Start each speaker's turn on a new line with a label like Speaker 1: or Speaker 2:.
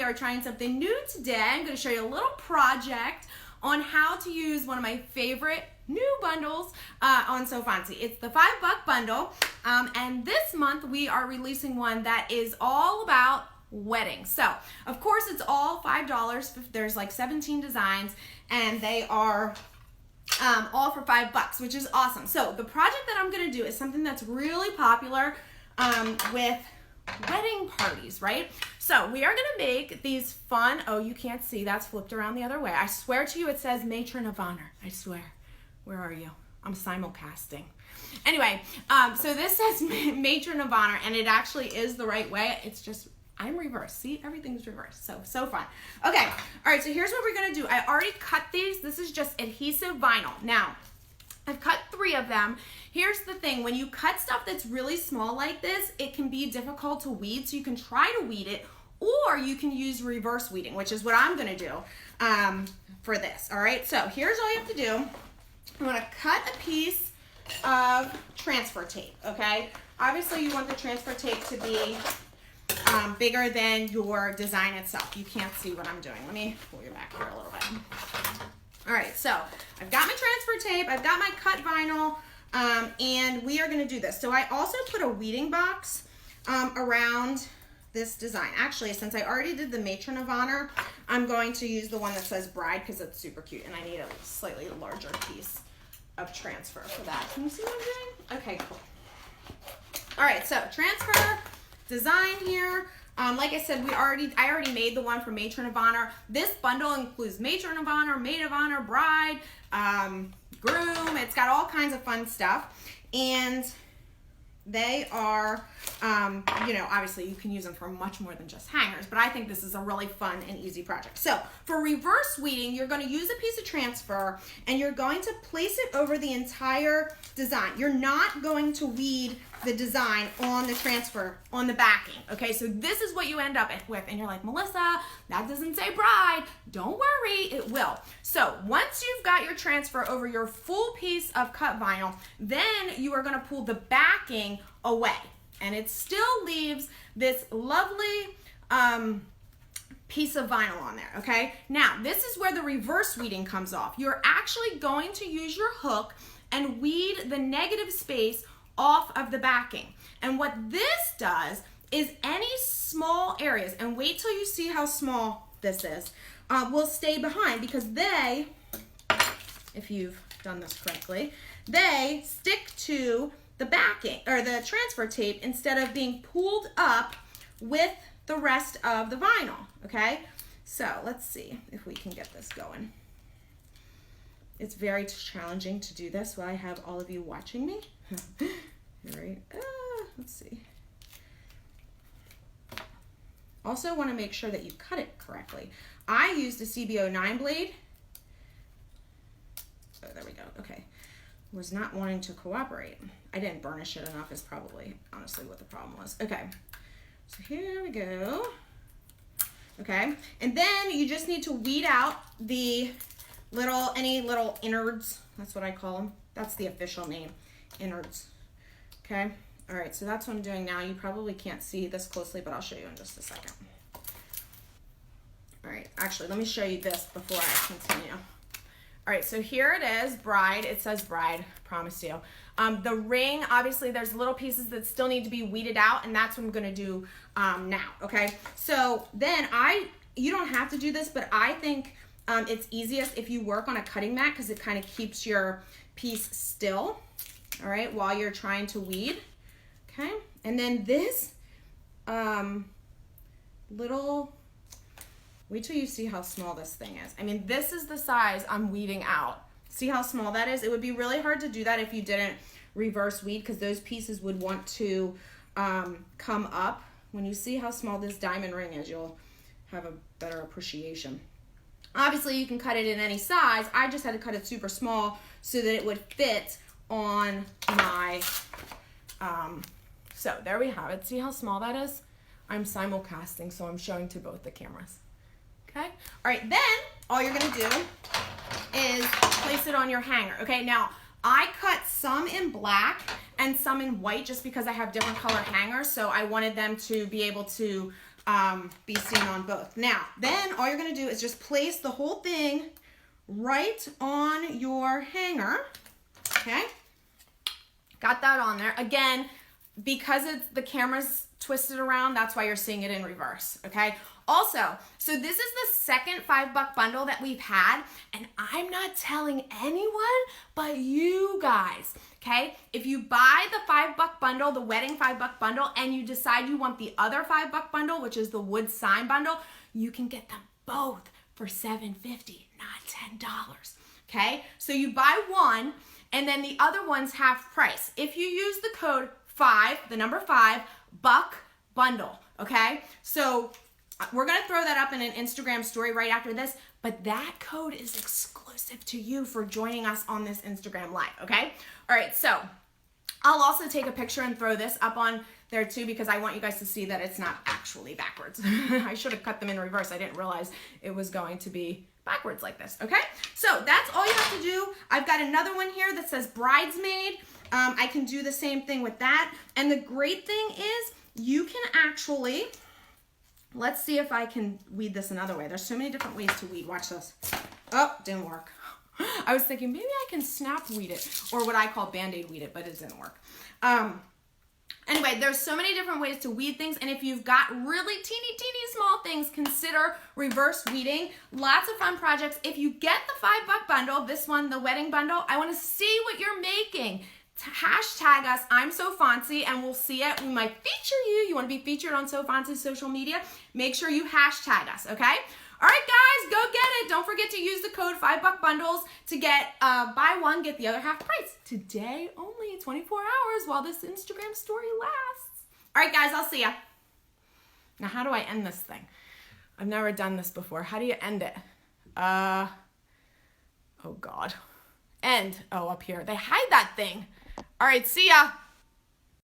Speaker 1: We are trying something new today. I'm going to show you a little project on how to use one of my favorite new bundles on Fontsy. It's the $5 bundle, and this month we are releasing one that is all about weddings. So, of course, it's all $5. There's like 17 designs, and they are all for $5, which is awesome. So, the project that I'm going to do is something that's really popular with wedding parties, right? So we are going to make these fun, oh, you can't see, that's flipped around the other way. I swear to you it says matron of honor. I swear. Where are you? I'm simulcasting. Anyway, so this says matron of honor, and it actually is the right way. It's just, I'm reversed. See, everything's reversed. So fun. Okay, all right, so here's what we're going to do. I already cut these. This is just adhesive vinyl. Now, I've cut 3 of them. Here's the thing, when you cut stuff that's really small like this, it can be difficult to weed, so you can try to weed it, or you can use reverse weeding, which is what I'm gonna do for this, all right? So here's all you have to do. I'm gonna cut a piece of transfer tape, okay? Obviously you want the transfer tape to be bigger than your design itself. You can't see what I'm doing. Let me pull you back here a little bit. All right, so I've got my transfer tape, I've got my cut vinyl, and we are gonna do this. So I also put a weeding box around this design. Actually, since I already did the matron of honor, I'm going to use the one that says bride because it's super cute, and I need a slightly larger piece of transfer for that. Can you see what I'm doing? Okay, cool. All right, so transfer, design here. Like I said, I already made the one for matron of honor. This bundle includes matron of honor, maid of honor, bride, groom. It's got all kinds of fun stuff, and they are, you know, obviously you can use them for much more than just hangers, but I think this is a really fun and easy project. So for reverse weeding, you're going to use a piece of transfer, and you're going to place it over the entire design. You're not going to weed the design on the transfer, on the backing, okay? So this is what you end up with, and you're like, Melissa, that doesn't say bride. Don't worry, it will. So once you've got your transfer over your full piece of cut vinyl, then you are gonna pull the backing away, and it still leaves this lovely piece of vinyl on there, okay? Now, this is where the reverse weeding comes off. You're actually going to use your hook and weed the negative space off of the backing. And what this does is any small areas, and wait till you see how small this is, will stay behind, because they, if you've done this correctly, they stick to the backing or the transfer tape instead of being pulled up with the rest of the vinyl, okay? So let's see if we can get this going. It's very challenging to do this while I have all of you watching me. All right, let's see. Also want to make sure that you cut it correctly. I used a CB09 blade. Oh, there we go, okay. Was not wanting to cooperate. I didn't burnish it enough is probably honestly what the problem was. Okay, so here we go. Okay, and then you just need to weed out the any little innards. That's what I call them. That's the official name, innards. Okay, all right, so that's what I'm doing now. You probably can't see this closely, but I'll show you in just a second. All right, actually, let me show you this before I continue. All right, so here it is, bride. It says bride, promise you. The ring, obviously, there's little pieces that still need to be weeded out, and that's what I'm gonna do now, okay? So then you don't have to do this, but I think it's easiest if you work on a cutting mat, because it kind of keeps your piece still, all right, while you're trying to weed, okay? And then this little, wait till you see how small this thing is. I mean, this is the size I'm weeding out. See how small that is? It would be really hard to do that if you didn't reverse weed, because those pieces would want to come up. When you see how small this diamond ring is, you'll have a better appreciation. Obviously, you can cut it in any size. I just had to cut it super small so that it would fit on my, so there we have it. See how small that is? I'm simulcasting, so I'm showing to both the cameras. Okay, all right, then all you're gonna do is place it on your hanger. Okay, now I cut some in black and some in white just because I have different color hangers, so I wanted them to be able to be seen on both. Now, then all you're gonna do is just place the whole thing right on your hanger, okay? Got that on there. Again, because the camera's twisted around, that's why you're seeing it in reverse, okay? Also, so this is the second $5 bundle that we've had, and I'm not telling anyone but you guys, okay? If you buy the $5 bundle, the wedding $5 bundle, and you decide you want the other $5 bundle, which is the wood sign bundle, you can get them both for $7.50, not $10, okay? So you buy one, and then the other one's half price. If you use the code 5, the number 5, buck bundle, okay? So we're gonna throw that up in an Instagram story right after this, but that code is exclusive to you for joining us on this Instagram live, okay? All right, so I'll also take a picture and throw this up on there too, because I want you guys to see that it's not actually backwards. I should have cut them in reverse. I didn't realize it was going to be backwards like this, okay? So that's all you have to do. I've got another one here that says bridesmaid. I can do the same thing with that. And the great thing is you can actually, let's see if I can weed this another way. There's so many different ways to weed. Watch this. Oh, didn't work. I was thinking maybe I can snap weed it, or what I call Band-Aid weed it, but it didn't work. Anyway, there's so many different ways to weed things, and if you've got really teeny small things, consider reverse weeding. Lots of fun projects. If you get the $5 bundle, this one, the wedding bundle, I want to see what you're making. Hashtag us, I'm So Fontsy, and we'll see it. We might feature you. You want to be featured on So Fontsy's social media? Make sure you hashtag us, okay? All right, guys, go get it. Don't forget to use the code 5 bundles to get buy one, get the other half price. Today, only 24 hours while this Instagram story lasts. All right, guys, I'll see ya. Now, how do I end this thing? I've never done this before. How do you end it? Oh, God. End. Oh, up here. They hide that thing. All right, see ya.